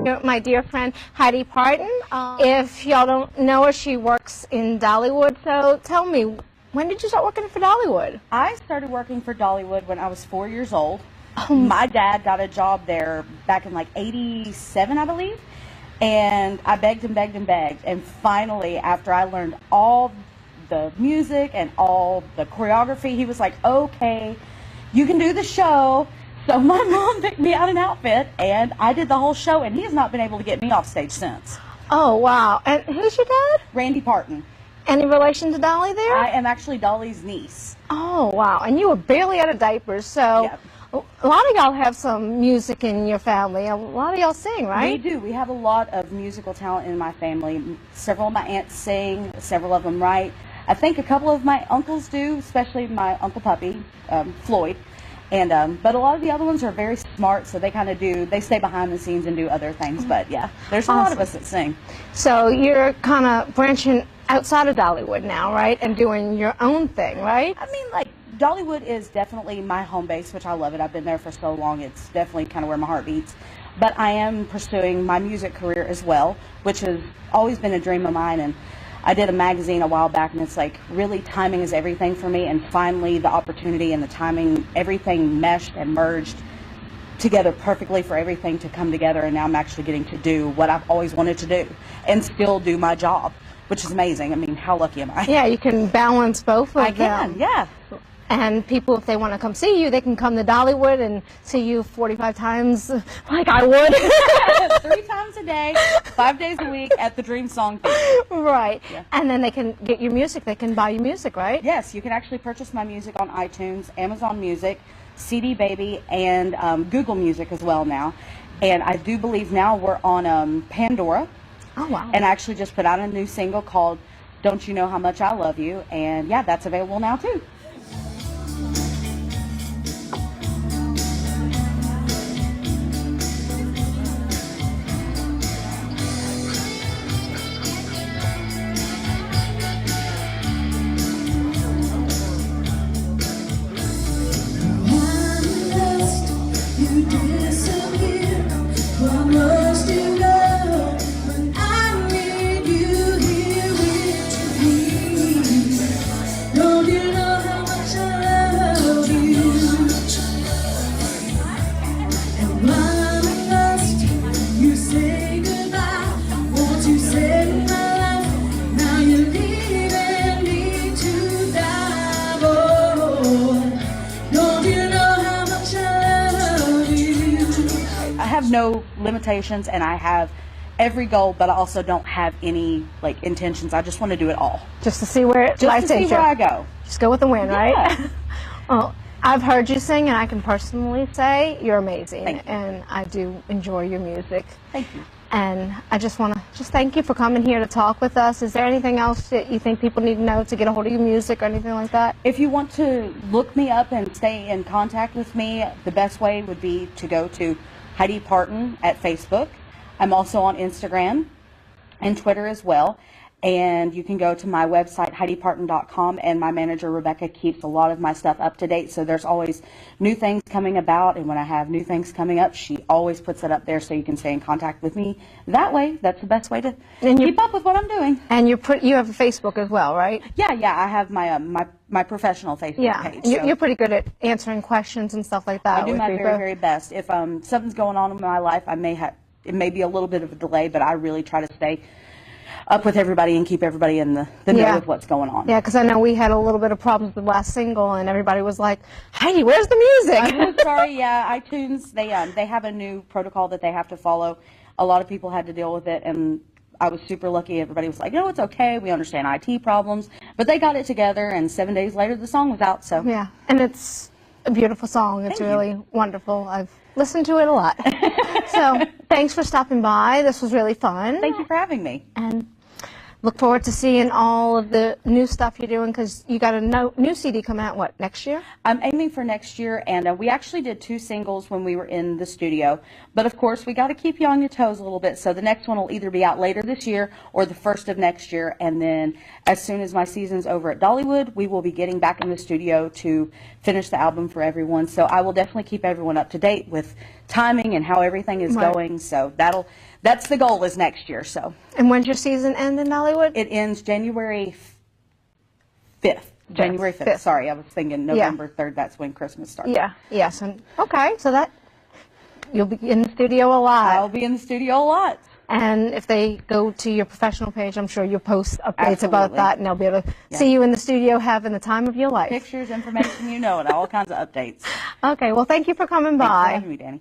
My dear friend Heidi Parton. If y'all don't know her, she works in Dollywood. So tell me, when did you start working for Dollywood? I started working for Dollywood when I was 4 years old. My dad got a job there back in like '87, I believe. And I begged and begged and begged. And finally, after I learned all the music and all the choreography, he was like, okay, you can do the show. So my mom picked me out an outfit, and I did the whole show, and he has not been able to get me off stage since. Oh, wow. And who's your dad? Randy Parton. Any relation to Dolly there? I am actually Dolly's niece. Oh, wow. And you were barely out of diapers, so Yep. A lot of y'all have some music in your family. A lot of y'all sing, right? We do. We have a lot of musical talent in my family. Several of my aunts sing, several of them write. I think a couple of my uncles do, especially my Uncle Puppy, Floyd. And but a lot of the other ones are very smart, so they kind of they stay behind the scenes and do other things. But yeah, there's a lot of us that sing. So you're kind of branching outside of Dollywood now, right? And doing your own thing, right? I mean, like, Dollywood is definitely my home base, which I love it. I've been there for so long. It's definitely kind of where my heart beats. But I am pursuing my music career as well, which has always been a dream of mine. And I did a magazine a while back, and it's like, really, timing is everything for me. And finally, the opportunity and the timing, everything meshed and merged together perfectly for everything to come together. And now I'm actually getting to do what I've always wanted to do and still do my job, which is amazing. I mean, how lucky am I? Yeah, you can balance both of them. I can, yeah. And people, if they want to come see you, they can come to Dollywood and see you 45 times like I would. 3 times a day, 5 days a week at the Dream Song Theater. Right. Yeah. And then they can get your music. They can buy your music, right? Yes, you can actually purchase my music on iTunes, Amazon Music, CD Baby, and Google Music as well now. And I do believe now we're on Pandora. Oh, wow. And I actually just put out a new single called Don't You Know How Much I Love You. And yeah, that's available now too. No limitations, and I have every goal, but I also don't have any like intentions. I just want to do it all. Just to see where life takes you. Just to see where I go. Just go with the wind, right? Yeah. Well, I've heard you sing, and I can personally say you're amazing. Thank you. And I do enjoy your music. Thank you. And I just want to thank you for coming here to talk with us. Is there anything else that you think people need to know to get a hold of your music or anything like that? If you want to look me up and stay in contact with me, the best way would be to go to Heidi Parton at Facebook. I'm also on Instagram and Twitter as well. And you can go to my website, HeidiParton.com, and my manager, Rebecca, keeps a lot of my stuff up to date. So there's always new things coming about, and when I have new things coming up, she always puts it up there so you can stay in contact with me. That way, that's the best way to keep up with what I'm doing. And you have a Facebook as well, right? Yeah, I have my my professional Facebook page. Yeah, you're pretty good at answering questions and stuff like that. I do my very, very best. If something's going on in my life, it may be a little bit of a delay, but I really try to stay up with everybody and keep everybody in the know of what's going on. Yeah, because I know we had a little bit of problems with the last single, and everybody was like, Heidi, where's the music? I'm sorry, yeah, iTunes, they have a new protocol that they have to follow. A lot of people had to deal with it, and I was super lucky. Everybody was like, no, it's okay. We understand IT problems. But they got it together, and 7 days later, the song was out. So yeah, and it's a beautiful song. It's really wonderful. I've listened to it a lot. So thanks for stopping by. This was really fun. Thank you for having me. And look forward to seeing all of the new stuff you're doing, because you got a new CD coming out, what, next year? I'm aiming for next year, and we actually did 2 singles when we were in the studio. But, of course, we got to keep you on your toes a little bit, so the next one will either be out later this year or the first of next year. And then as soon as my season's over at Dollywood, we will be getting back in the studio to finish the album for everyone. So I will definitely keep everyone up to date with timing and how everything is going. So that'll That's the goal is next year. So. And when's your season end in Dollywood? It ends January 5th. January 5th. Sorry, I was thinking November 3rd. That's when Christmas starts. Yeah. Yes. And okay, so that you'll be in the studio a lot. I'll be in the studio a lot. And if they go to your professional page, I'm sure you'll post updates Absolutely. about that, and they'll be able to see you in the studio having the time of your life. Pictures, information, you know it, all kinds of updates. Okay, well, thank you for coming by. Thanks for having me, Danny.